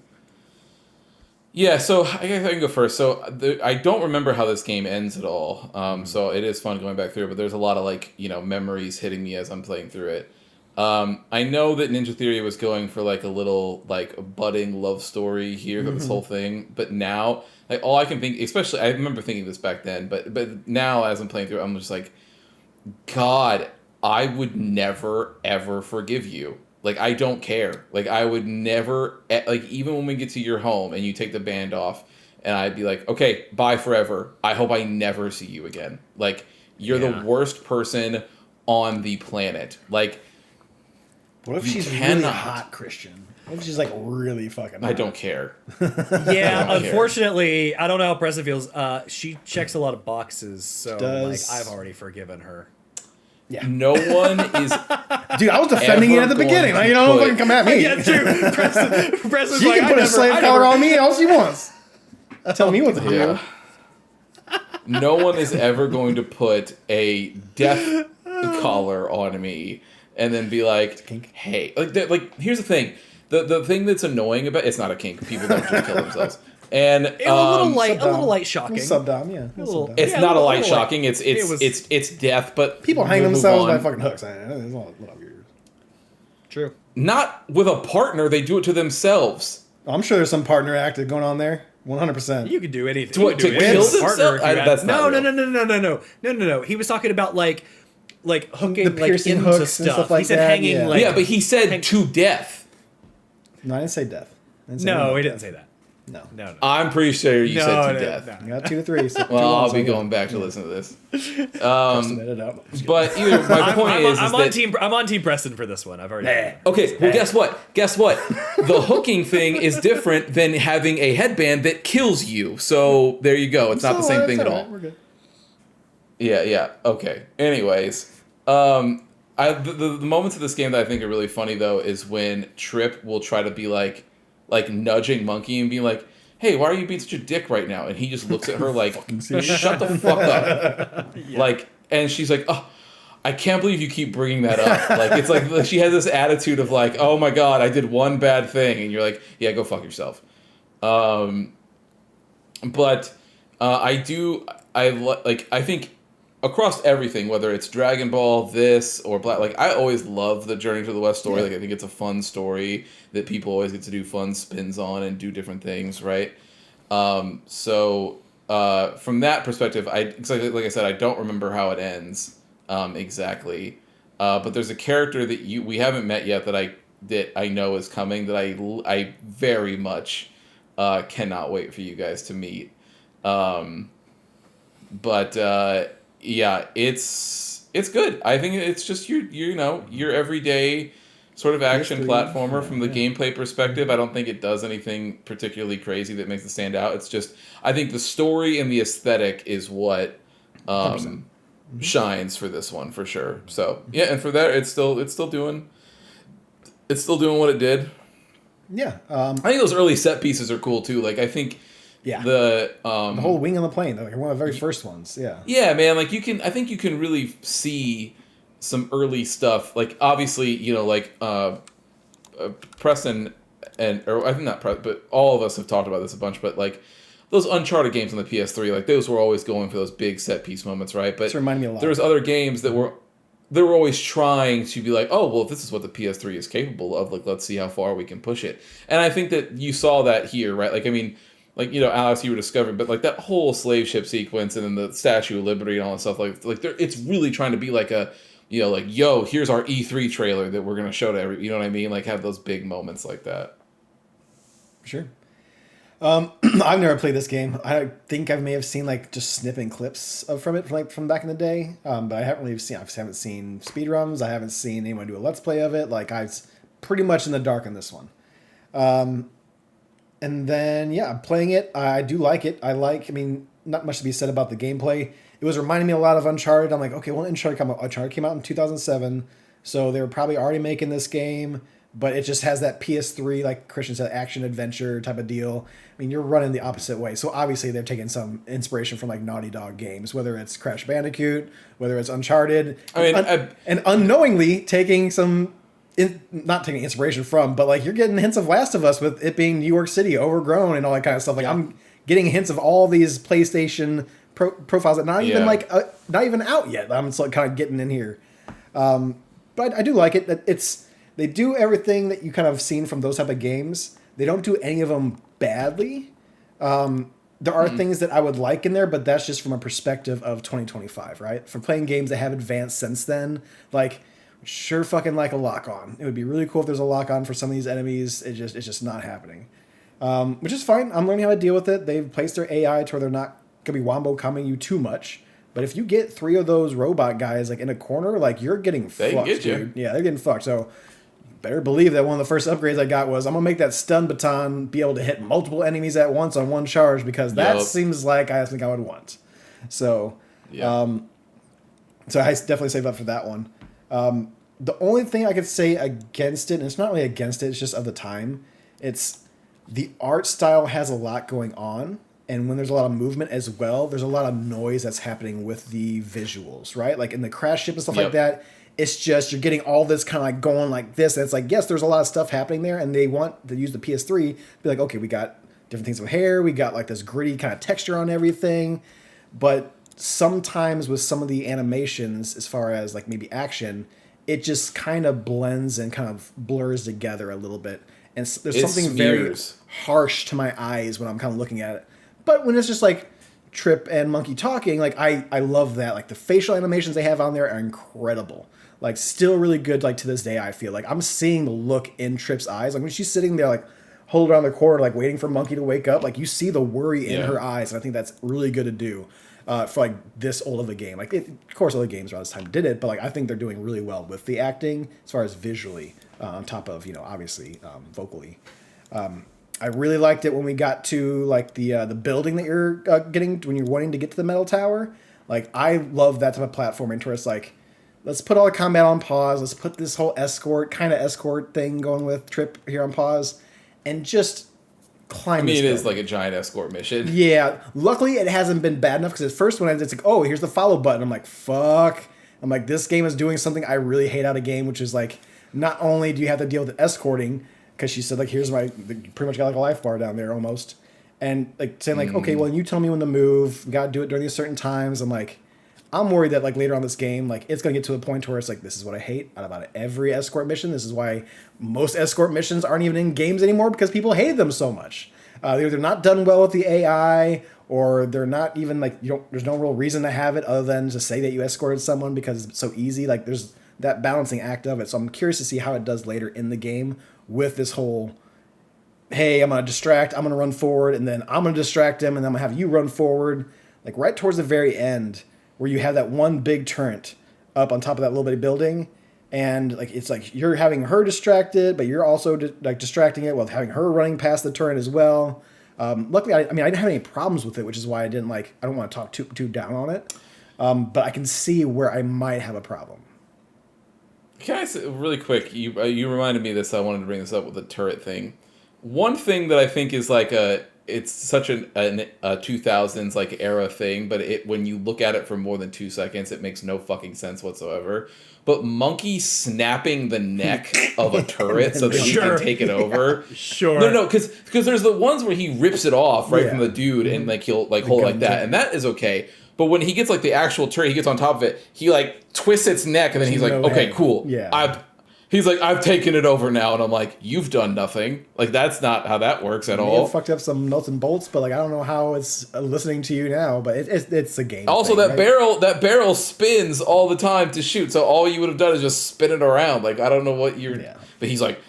S2: I guess I can go first. So I don't remember how this game ends at all. So it is fun going back through it, but there's a lot of, like, memories hitting me as I'm playing through it. I know that Ninja Theory was going for, like, a little, like, budding love story here, this whole thing. But now, like, all I can think, especially, I remember thinking this back then, but now as I'm playing through it, I'm just like, God, I would never, ever forgive you. Like, I don't care. Like, I would never, like, even when we get to your home and you take the band off, and I'd be like, okay, bye forever. I hope I never see you again. Like, you're the worst person on the planet. Like,
S3: what if she's really hot, Christian? What if she's, like, really fucking hot?
S2: I don't care.
S1: Unfortunately, I don't know how Preston feels. She checks a lot of boxes, so, like, I've already forgiven her.
S3: Yeah.
S2: No one is.
S3: Dude, I was defending you at the beginning. Like, you don't fucking come at me.
S1: Yeah, true. Preston's
S3: she
S1: like,
S3: can put a slave collar on me all she wants. Tell me what to do.
S2: Yeah. No one is ever going to put a death collar on me and then be like,
S3: kink.
S2: hey, like here's the thing. The thing that's annoying about it's not a kink. People don't just kill themselves. And
S1: A little light shocking.
S3: Subdom, yeah.
S1: little-
S2: it's
S1: Yeah,
S2: not a
S1: little
S2: light
S1: light.
S2: shocking. It's
S1: It was-
S2: it's death, but
S3: People hang
S2: we'll move
S3: themselves by
S2: on.
S3: fucking hooks. It's a little weird.
S1: True.
S2: Not with a partner. They do it to themselves.
S3: I'm sure there's some partner acted going on there. 100%.
S1: You could do anything.
S2: To
S1: You
S2: what,
S1: could do
S2: to
S1: anything
S2: kill
S1: with a partner
S2: themselves?
S1: if you had-
S2: That's not
S1: No. He was talking about like hooking
S3: The
S1: like
S3: piercing
S1: into
S3: hooks and
S1: stuff.
S3: stuff like
S1: he said
S3: that,
S1: hanging
S3: yeah.
S1: like
S2: Yeah, but he said to death.
S3: No, I didn't say death. I didn't say
S1: no,
S3: anything
S1: he
S3: about
S1: didn't say that.
S3: death. No.
S1: No.
S2: I'm pretty sure you said to
S1: No,
S2: death.
S3: I got 2 to 3. So
S2: Well, I'll be going back to listen to this.
S3: Custom edit out.
S2: But either my point is
S1: I'm
S2: that
S1: on team Preston for this one. I've already.
S2: okay. Well, guess what? The hooking thing is different than having a headband that kills you. So there you go. It's not the same thing at all.
S3: We're good.
S2: Yeah. Okay. Anyways, the moments of this game that I think are really funny though is when Trip will try to be like nudging Monkey and be like, "Hey, why are you being such a dick right now?" And he just looks at her like, "Shut the fuck up!" Like, and she's like, "Oh, I can't believe you keep bringing that up." Like, it's like she has this attitude of like, "Oh my god, I did one bad thing," and you're like, "Yeah, go fuck yourself." But I think across everything, whether it's Dragon Ball, this, or Black, like, I always love the Journey to the West story.
S3: Yeah.
S2: Like, I think it's a fun story that people always get to do fun spins on and do different things, right? So from that perspective, like I said, I don't remember how it ends exactly. But there's a character that we haven't met yet that I know is coming that I very much cannot wait for you guys to meet. Yeah, it's good. I think it's just your everyday sort of action
S3: PS3,
S2: platformer from the gameplay perspective. I don't think it does anything particularly crazy that makes it stand out. It's just I think the story and the aesthetic is what shines for this one for sure. So yeah, and for that it's still doing what it did.
S3: Yeah.
S2: I think those early set pieces are cool too. Like I think the
S3: whole wing on the plane, like one of the very first ones. Yeah.
S2: Yeah, man. Like I think you can really see some early stuff. Like obviously, Preston or I think not Preston, but all of us have talked about this a bunch. But like those Uncharted games on the PS3, like those were always going for those big set piece moments, right? But
S3: This reminded me a lot.
S2: there was other games that were always trying to be like, oh, well, if this is what the PS3 is capable of, like, let's see how far we can push it. And I think that you saw that here, right? Like, I mean, like, Alex, you were discovering, but like that whole slave ship sequence and then the Statue of Liberty and all that stuff, like it's really trying to be like a, like, yo, here's our E3 trailer that we're going to show to every, you know what I mean? Like have those big moments like that.
S3: Sure. I've never played this game. I think I may have seen like just snipping clips from it from back in the day. But I haven't really seen. I haven't seen speedruns. I haven't seen anyone do a let's play of it. Like I was pretty much in the dark on this one. And then I'm playing it. I do like it. I mean, not much to be said about the gameplay. It was reminding me a lot of Uncharted. I'm like, okay, well, Uncharted came out in 2007, so they were probably already making this game. But it just has that PS3, like Christian said, action adventure type of deal. I mean, you're running the opposite way. So obviously they're taking some inspiration from like Naughty Dog games, whether it's Crash Bandicoot, whether it's Uncharted. And unknowingly taking some, not taking inspiration from, but like you're getting hints of Last of Us with it being New York City, overgrown and all that kind of stuff. Like I'm getting hints of all these PlayStation profiles that not even out yet. I'm still kind of getting in here. But I do like it. They do everything that you kind of seen from those type of games. They don't do any of them badly. There are things that I would like in there, but that's just from a perspective of 2025, right? For playing games that have advanced since then, like sure fucking like a lock-on. It would be really cool if there's a lock-on for some of these enemies. It's just not happening, which is fine. I'm learning how to deal with it. They've placed their AI to where they're not gonna be wombo coming you too much. But if you get 3 of those robot guys like in a corner, like you're getting fucked, dude. Yeah, they're getting fucked. So better believe that one of the first upgrades I got was I'm going to make that stun baton be able to hit multiple enemies at once on one charge because that seems like I think I would want. So, so I definitely save up for that one. The only thing I could say against it, and it's not really against it, it's just of the time, it's the art style has a lot going on. And when there's a lot of movement as well, there's a lot of noise that's happening with the visuals, right? Like in the crash ship and stuff like that, It's just you're getting all this kind of like going like this, and it's like yes, there's a lot of stuff happening there, and they want to use the PS3 be like, okay, we got different things with hair, we got like this gritty kind of texture on everything, but sometimes with some of the animations, as far as like maybe action, it just kind of blends and kind of blurs together a little bit, and there's something very harsh to my eyes when I'm kind of looking at it. But when it's just like Trip and Monkey talking, like I love that. Like the facial animations they have on there are incredible. Like still really good. Like to this day, I feel like I'm seeing the look in Trip's eyes. Like when she's sitting there, like hold around the corner, like waiting for Monkey to wake up. Like you see the worry in her eyes, and I think that's really good to do for like this old of a game. Like of course, other games around this time did it, but like I think they're doing really well with the acting as far as visually, on top of obviously vocally. I really liked it when we got to like the building that you're getting when you're wanting to get to the metal tower. Like I love that type of platforming where it's like, let's put all the combat on pause. Let's put this whole escort thing going with Trip here on pause, and just climb. I
S2: mean, it is like a giant escort mission.
S3: Yeah. Luckily, it hasn't been bad enough because at first when it's like, oh, here's the follow button, I'm like, fuck. I'm like, this game is doing something I really hate out of game, which is like, not only do you have to deal with the escorting, because she said like, here's my, pretty much got like a life bar down there almost, and like saying like, okay, well, you tell me when to move. We got to do it during these certain times. I'm like, I'm worried that like later on this game, like it's gonna get to a point where it's like, this is what I hate out about every escort mission. This is why most escort missions aren't even in games anymore, because people hate them so much. They're either not done well with the AI, or they're not even like there's no real reason to have it other than to say that you escorted someone because it's so easy. Like there's that balancing act of it. So I'm curious to see how it does later in the game with this whole, hey, I'm going to distract, I'm going to run forward, and then I'm going to distract him, and then I'm going to have you run forward. Like right towards the very end where you have that one big turret up on top of that little bitty building, and like it's like you're having her distracted, but you're also like distracting it while having her running past the turret as well. Luckily, I didn't have any problems with it, which is why I don't want to talk too down on it. But I can see where I might have a problem.
S2: Can I say really quick? You reminded me of this. I wanted to bring this up with the turret thing. One thing that I think is like it's such a 2000s like era thing, but when you look at it for more than 2 seconds, it makes no fucking sense whatsoever. But Monkey snapping the neck of a turret so that he can take it over.
S1: Sure.
S2: No, because there's the ones where he rips it off from the dude and like he'll like hold it like that, and that is okay. But when he gets like the actual turret, he gets on top of it, he like twists its neck, and then he's like, okay, cool.
S3: Yeah.
S2: He's like, I've taken it over now, and I'm like, you've done nothing. Like that's not how that works at all.
S3: It fucked up some nuts and bolts, but like I don't know how it's listening to you now. But it's a game.
S2: Also,
S3: thing,
S2: that barrel spins all the time to shoot. So all you would have done is just spin it around. Like I don't know what you're. Yeah. But he's like,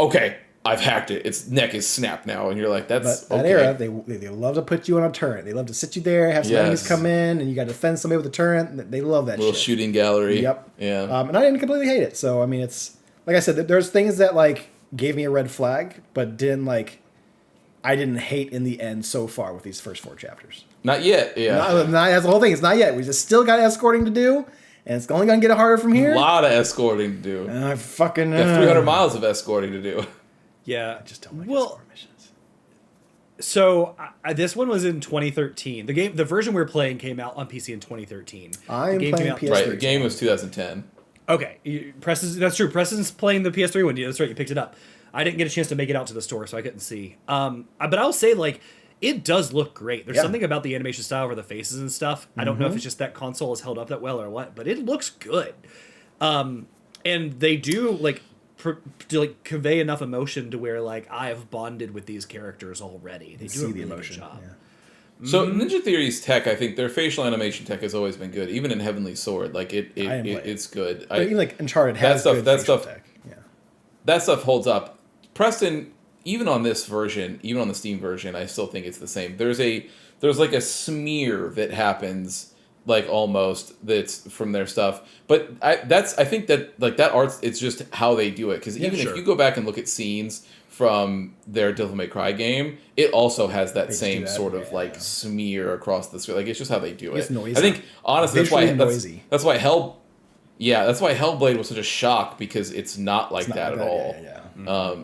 S2: okay, I've hacked it. Its neck is snapped now, and you're like, that's
S3: that
S2: okay.
S3: era. They love to put you on a turret. They love to sit you there, have some enemies come in, and you got to defend somebody with a turret. They love that
S2: little shooting gallery.
S3: Yep.
S2: Yeah.
S3: And I didn't completely hate it. So I mean, it's like I said, there's things that like gave me a red flag, but I didn't hate in the end so far with these first 4 chapters.
S2: Not yet. Yeah.
S3: That's the whole thing. It's not yet. We just still got escorting to do. And it's only going to get harder from here.
S2: A lot of escorting to do.
S3: I fucking...
S2: Got 300 miles of escorting to do.
S1: Yeah.
S3: I just don't like escort missions.
S1: So this one was in 2013. The version we were playing came out on PC in 2013.
S3: I'm playing PS3.
S2: Right, the game was 2010.
S1: Okay. That's true. Preston's playing the PS3 one. Yeah, that's right. You picked it up. I didn't get a chance to make it out to the store, so I couldn't see. But I'll say, like, it does look great. There's something about the animation style for the faces and stuff. I don't know if it's just that console has held up that well or what, but it looks good. And they do like convey enough emotion to where like I have bonded with these characters already. They do a really good job.
S3: Yeah.
S2: So Ninja Theory's tech, I think their facial animation tech has always been good, even in Heavenly Sword. Like it's good.
S3: But even like Uncharted has good facial tech. Yeah.
S2: That stuff holds up. Preston, even on this version, even on the Steam version, I still think it's the same. There's like a smear that happens, like almost that's from their stuff. But I think that like that art's it's just how they do it. Because even if you go back and look at scenes from their Devil May Cry game, it also has that same sort of like smear across the screen. Like it's just how they do it.
S3: It's noisy.
S2: I think honestly that's why
S3: that's why
S2: Hellblade was such a shock, because it's not like that at all.
S3: Yeah.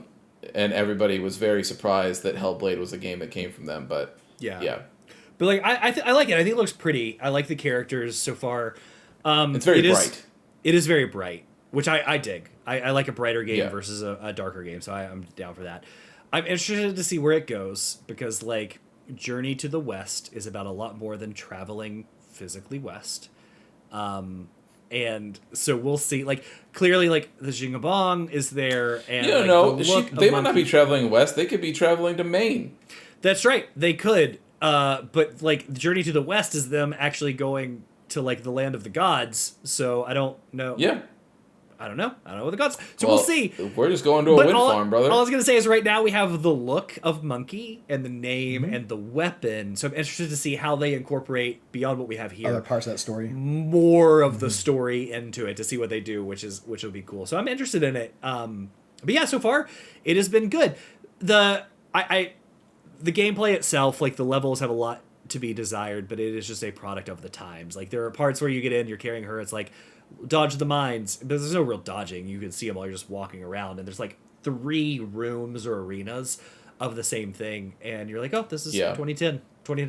S2: And everybody was very surprised that Hellblade was a game that came from them, but yeah.
S1: But like I like it. I think it looks pretty. I like the characters so far.
S2: It's very bright.
S1: It is very bright, which I dig. I like a brighter game
S2: Yeah.
S1: versus a darker game, so I'm down for that. I'm interested to see where it goes because, like, Journey to the West is about a lot more than traveling physically west. And so we'll see. Like, clearly, like, the Jingabong is there, and
S2: You don't
S1: like,
S2: know.
S1: the look of
S2: They might not
S1: Monkey-
S2: be traveling west. They could be traveling to Maine.
S1: That's right. They could. But like, Journey to the West is them actually going to like the land of the gods. So I don't know.
S2: Yeah.
S1: I don't know what the gods. So
S2: Well,
S1: we'll see.
S2: We're just going to a wind farm, brother.
S1: All I was gonna say is right now we have the look of Monkey and the name
S3: Mm-hmm.
S1: and the weapon. So I'm interested to see how they incorporate beyond what we have here
S3: Other parts of that story.
S1: more of the story into it to see what they do, which will be cool. So I'm interested in it. But yeah, so far it has been good. The gameplay itself, like the levels have a lot to be desired, but it is just a product of the times. Like there are parts where you get in, you're carrying her, it's like dodge the mines, but there's no real dodging. You can see them while you're just walking around, and there's like 3 rooms or arenas of the same thing, and you're like, oh, this is 2010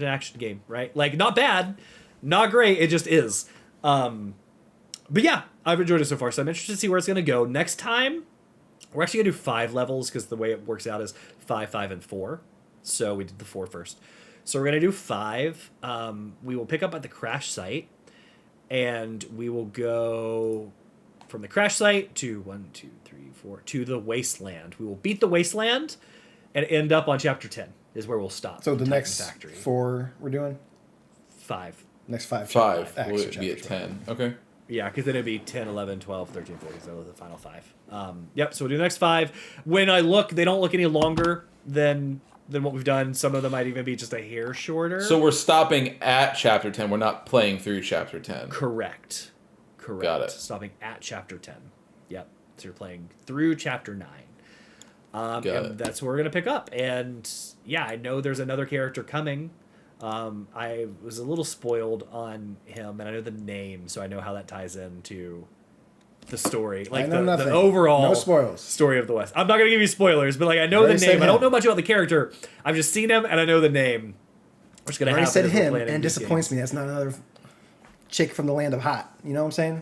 S1: action game, right? Like, not bad, not great, it just is. But yeah, I've enjoyed it so far, so I'm interested to see where it's gonna go. Next time we're actually gonna do 5 levels, because the way it works out is 5, 5, and 4. So we did the 4 first. So we're gonna do 5. We will pick up at the crash site, and we will go from the crash site to 1, 2, 3, 4 to the wasteland. We will beat the wasteland and end up on chapter 10 is where we'll stop.
S3: So the
S1: Titan
S3: next
S1: Factory.
S3: 4 we're doing?
S1: 5.
S3: Next 5.
S2: 5
S3: Actual
S2: will be
S3: chapters,
S2: at 10. Okay.
S1: Yeah, because then it'd be 10, 11, 12, 13, 14, so the final 5. Yep, so we'll do the next 5. When I look, they don't look any longer than what we've done. Some of them might even be just a hair shorter.
S2: So we're stopping at chapter 10. We're not playing through chapter 10.
S1: Correct.
S2: Got it.
S1: Stopping at chapter 10. Yep. So you're playing through chapter 9.
S2: Got
S1: and
S2: it.
S1: that's where we're going to pick up. And yeah, I know there's another character coming. I was a little spoiled on him, and I know the name, so I know how that ties into the story. Like
S3: know nothing.
S1: the overall
S3: No spoils.
S1: story of the West. I'm not going to give you spoilers, but like I know
S3: Already
S1: the
S3: said
S1: name. I don't
S3: him.
S1: know much about the character. I've just seen him, and I know the name. Which is going to
S3: I already
S1: happen
S3: said
S1: as we're
S3: him,
S1: playing
S3: and it
S1: these
S3: disappoints
S1: games.
S3: me. That's not another chick from the land of hot. You know what I'm saying?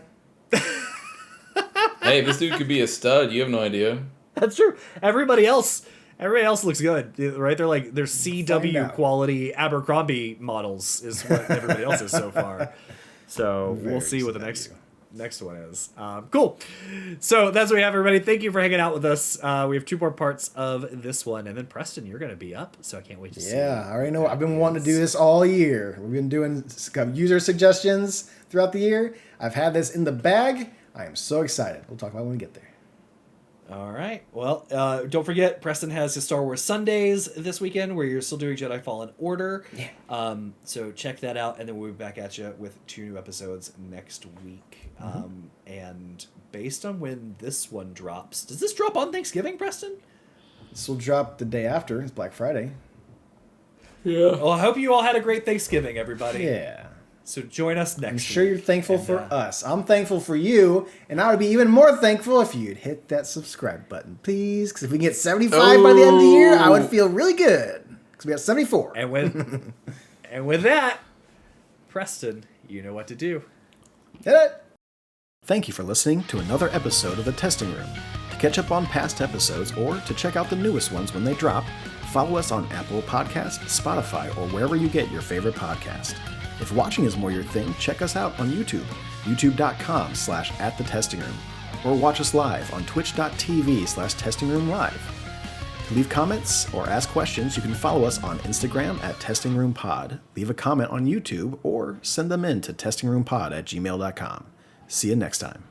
S2: Hey, this dude could be a stud. You have no idea.
S1: That's true. Everybody else looks good, right? They're like they're CW
S3: out.
S1: quality Abercrombie models is what everybody else is so far. So we'll
S3: Very
S1: see what the
S3: CW.
S1: next one is. Cool. So that's what we have, everybody. Thank you for hanging out with us. We have 2 more parts of this one, and then Preston, you're going to be up, so I can't wait to see.
S3: Yeah, I already know. I've been wanting to do this all year. We've been doing user suggestions throughout the year. I've had this in the bag. I am so excited. We'll talk about it when we get there.
S1: All right. Well, don't forget, Preston has his Star Wars Sundays this weekend where you're still doing Jedi Fallen Order.
S3: Yeah.
S1: So check that out, and then we'll be back at you with 2 new episodes next week. And based on when this one drops, does this drop on Thanksgiving, Preston?
S3: This will drop the day after. It's Black Friday.
S2: Yeah.
S1: Well, I hope you all had a great Thanksgiving, everybody.
S3: Yeah.
S1: So join us next
S3: I'm sure
S1: week.
S3: you're thankful
S1: And,
S3: for us. I'm thankful for you, and I would be even more thankful if you'd hit that subscribe button, please. Because if we can get 75 by the end of the year, I would feel really good. Because we got 74.
S1: And with that, Preston, you know what to do.
S3: Hit it! Thank you for listening to another episode of The Testing Room. To catch up on past episodes or to check out the newest ones when they drop, follow us on Apple Podcasts, Spotify, or wherever you get your favorite podcast. If watching is more your thing, check us out on YouTube, youtube.com/@thetestingroom, or watch us live on twitch.tv/testingroomlive. To leave comments or ask questions, you can follow us on Instagram @testingroompod, leave a comment on YouTube, or send them in to testingroompod@gmail.com. See you next time.